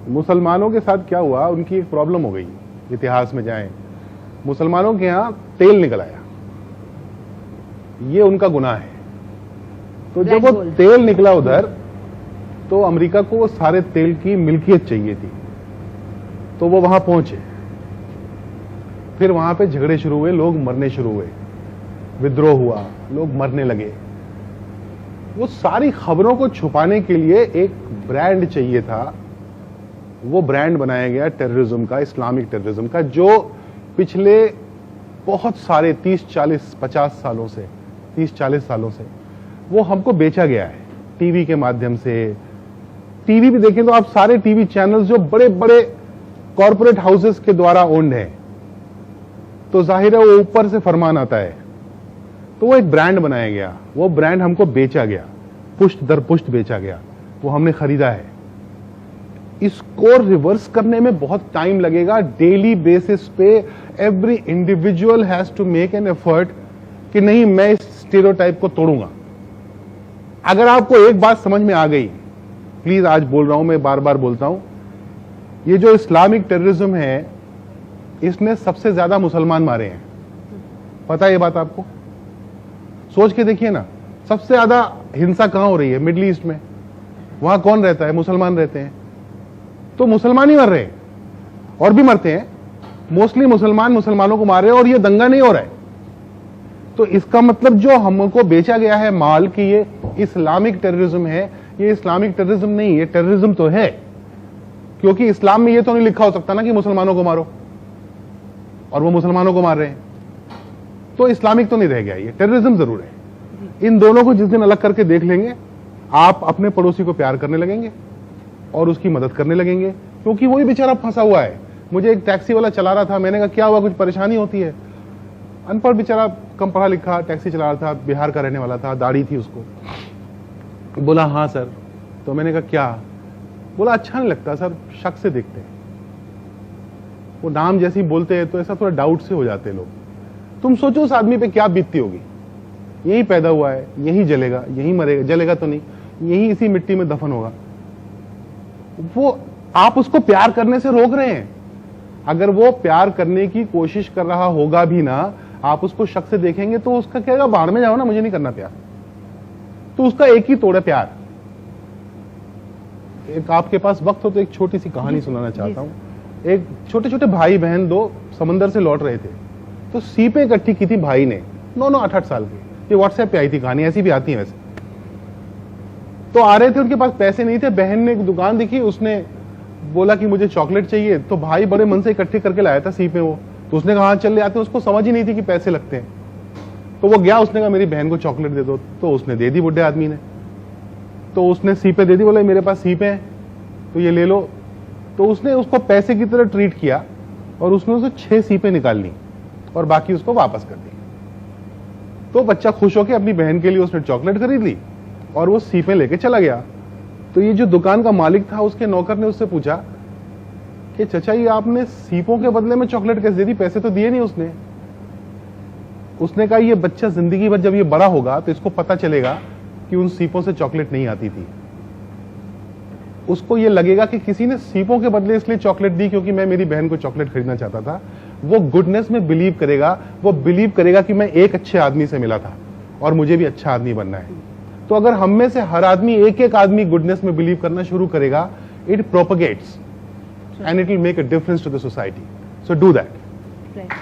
मुसलमानों के साथ क्या हुआ, उनकी एक प्रॉब्लम हो गई, इतिहास में जाएं, मुसलमानों के यहां तेल निकल आया, ये उनका गुनाह है। तो जब वो तेल निकला उधर, तो अमेरिका को वो सारे तेल की मिल्कियत चाहिए थी, तो वो वहां पहुंचे, फिर वहां पे झगड़े शुरू हुए, लोग मरने शुरू हुए, विद्रोह हुआ, लोग मरने लगे। वो सारी खबरों को छुपाने के लिए एक ब्रांड चाहिए था, वो ब्रांड बनाया गया टेररिज्म का, इस्लामिक टेररिज्म का, जो पिछले बहुत सारे 30-40-50 सालों से, 30-40 सालों से वो हमको बेचा गया है टीवी के माध्यम से। टीवी भी देखें तो आप सारे टीवी चैनल्स जो बड़े बड़े कॉरपोरेट हाउसेस के द्वारा ओन्ड है, तो जाहिर है वो ऊपर से फरमान आता है, तो वो एक ब्रांड बनाया गया, वो ब्रांड हमको बेचा गया, पुष्ट दर पुष्ट बेचा गया, वो हमने खरीदा है। इसको रिवर्स करने में बहुत टाइम लगेगा। डेली बेसिस पे every individual has to make an effort कि नहीं, मैं इस स्टेरियोटाइप को तोड़ूंगा। अगर आपको एक बात समझ में आ गई, प्लीज, आज बोल रहा हूं मैं, बार बार बोलता हूं, ये जो इस्लामिक टेररिज्म है, इसने सबसे ज्यादा मुसलमान मारे हैं। पता है ये बात आपको? सोच के देखिए ना, सबसे ज्यादा हिंसा कहां हो रही है? मिडिल ईस्ट में। वहां कौन रहता है? मुसलमान रहते हैं। तो मुसलमान ही मर रहे हैं, और भी मरते हैं, मोस्टली मुसलमान मुसलमानों को मार रहे हैं, और ये दंगा नहीं हो रहा है। तो इसका मतलब जो हमको बेचा गया है माल कि ये इस्लामिक टेररिज्म है, ये इस्लामिक टेररिज्म नहीं, ये टेररिज्म तो है, क्योंकि इस्लाम में ये तो नहीं लिखा हो सकता ना कि मुसलमानों को मारो, और वो मुसलमानों को मार रहे हैं, तो इस्लामिक तो नहीं रह गया, ये टेररिज्म जरूर है। इन दोनों को जिस दिन अलग करके देख लेंगे, आप अपने पड़ोसी को प्यार करने लगेंगे और उसकी मदद करने लगेंगे, क्योंकि वही बेचारा फंसा हुआ है। मुझे एक टैक्सी वाला चला रहा था, मैंने कहा क्या हुआ, कुछ परेशानी होती है? अनपढ़ बेचारा, कम पढ़ा लिखा, टैक्सी चला रहा था, बिहार का रहने वाला था, दाढ़ी थी उसको। बोला हाँ सर। तो मैंने कहा क्या? बोला अच्छा नहीं लगता सर, शक से देखते हैं, वो नाम जैसे ही बोलते हैं तो ऐसा थोड़ा डाउट से हो जाते हैं लोग। तुम सोचो उस आदमी पे क्या बीतती होगी, यही पैदा हुआ है, यही जलेगा, यही मरेगा, जलेगा तो नहीं, यही इसी मिट्टी में दफन होगा। वो आप उसको प्यार करने से रोक रहे हैं। अगर वो प्यार करने की कोशिश कर रहा होगा भी ना, आप उसको शक से देखेंगे तो उसका कहेगा बाहर में जाओ ना, मुझे नहीं करना प्यार। तो उसका एक ही तोड़ है, प्यार। एक आपके पास वक्त हो तो एक छोटी सी कहानी सुनाना चाहता हूं। एक छोटे छोटे भाई बहन दो समंदर से लौट रहे थे, तो सीपें इकट्ठी की थी भाई ने, 9-9, 8-8 साल की। ये व्हाट्सएप पे आई थी कहानी, ऐसी भी आती है वैसे। तो आ रहे थे, उनके पास पैसे नहीं थे, बहन ने एक दुकान दिखी, उसने बोला कि मुझे चॉकलेट चाहिए, तो भाई बड़े मन से इकट्ठे करके लाया था सीपें वो। तो उसने कहा हाँ चल ले आते हैं, उसको समझ ही नहीं थी कि पैसे लगते हैं। तो वो गया, उसने कहा मेरी बहन को चॉकलेट दे दो, तो उसने दे दी बुढ़े आदमी ने। तो उसने सीपें दे दी, बोला मेरे पास सीपें हैं तो ये ले लो। तो उसने उसको पैसे की तरह ट्रीट किया, और उसने उसे 6 सीपें निकाल ली और बाकी उसको वापस कर दी। तो बच्चा खुश होकर अपनी बहन के लिए उसने चॉकलेट खरीद ली और वो सीपें लेके चला गया। तो ये जो दुकान का मालिक था, उसके नौकर ने उससे पूछा कि चचा ये आपने सीपों के बदले में चॉकलेट कैसे दे दी, पैसे तो दिए नहीं उसने। उसने कहा ये बच्चा जिंदगी भर जब ये बड़ा होगा तो इसको पता चलेगा कि उन सीपों से चॉकलेट नहीं आती थी। उसको ये लगेगा कि किसी ने सीपों के बदले इसलिए चॉकलेट दी क्योंकि मैं मेरी बहन को चॉकलेट खरीदना चाहता था। वो गुडनेस में बिलीव करेगा, वो बिलीव करेगा कि मैं एक अच्छे आदमी से मिला था और मुझे भी अच्छा आदमी बनना है। तो अगर हम में से हर आदमी, एक एक आदमी गुडनेस में बिलीव करना शुरू करेगा, it propagates and it will make a difference to the society. So do that. Right.